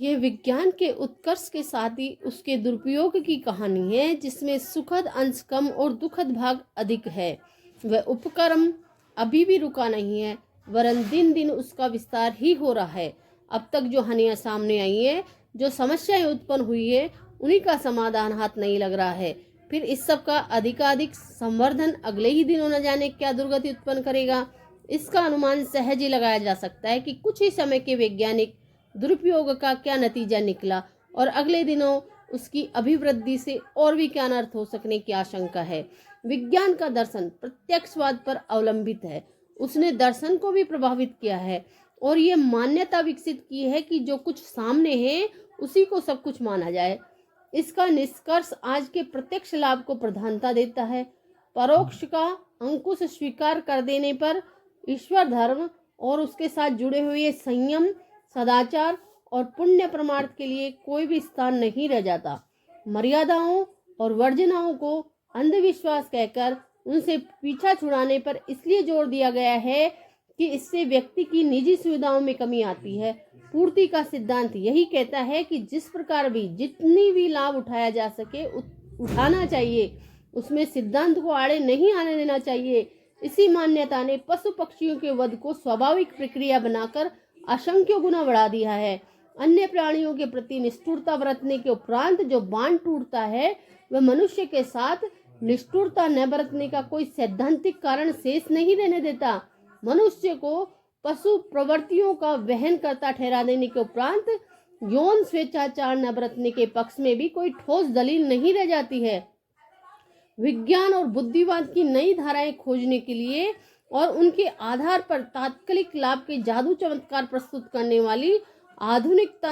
ये विज्ञान के उत्कर्ष के साथ ही उसके दुरुपयोग की कहानी है, जिसमें सुखद अंश कम और दुखद भाग अधिक है। वह उपक्रम अभी भी रुका नहीं है, वरन दिन दिन उसका विस्तार ही हो रहा है। अब तक जो हानियां सामने आई है, जो समस्याएं उत्पन्न हुई है, उन्हीं का समाधान हाथ नहीं लग रहा है। फिर इस सब का अधिकाधिक संवर्धन अगले ही दिनों न जाने क्या दुर्गति उत्पन्न करेगा। इसका अनुमान सहज ही लगाया जा सकता है कि कुछ ही समय के वैज्ञानिक दुरुपयोग का क्या नतीजा निकला और अगले दिनों उसकी अभिवृद्धि से और भी क्या अनर्थ हो सकने की आशंका है। विज्ञान का दर्शन प्रत्यक्षवाद पर अवलंबित है। उसने दर्शन को भी प्रभावित किया है और ये मान्यता विकसित की है कि जो कुछ सामने है उसी को सब कुछ माना जाए। इसका निष्कर्ष आज के प्रत्यक्ष लाभ को प्रधानता देता है। परोक्ष का अंकुश स्वीकार कर देने पर ईश्वर धर्म और उसके साथ जुड़े हुए संयम, सदाचार और पुण्य परमार्थ के लिए कोई भी स्थान नहीं रह जाता। मर्यादाओं और वर्जनाओं को अंधविश्वास कहकर उनसे पीछा छुड़ाने पर इसलिए जोर दिया गया है कि इससे व्यक्ति की निजी सुविधाओं में कमी आती है। पूर्ति का सिद्धांत यही कहता है कि जिस प्रकार भी जितनी भी लाभ उठाया जा सके उठाना चाहिए, उसमें सिद्धांत को आड़े नहीं आने देना चाहिए। इसी मान्यता ने पशु पक्षियों के वध को स्वाभाविक प्रक्रिया बनाकर असंख्य गुना बढ़ा दिया है। अन्य प्राणियों के प्रति निष्ठुरता बरतने के उपरांत जो बांध टूटता है, वह मनुष्य के साथ निष्ठुरता न बरतने का कोई सैद्धांतिक कारण शेष नहीं रहने देता। मनुष्य को पशु प्रवृत्तियों का वहन करता ठहरा देने के उपरांत यौन स्वेच्छाचार न बरतने के पक्ष में भी कोई ठोस दलील नहीं रह जाती है। विज्ञान और बुद्धिवाद की नई धाराएं खोजने के लिए और उनके आधार पर तात्कालिक लाभ के जादू चमत्कार प्रस्तुत करने वाली आधुनिकता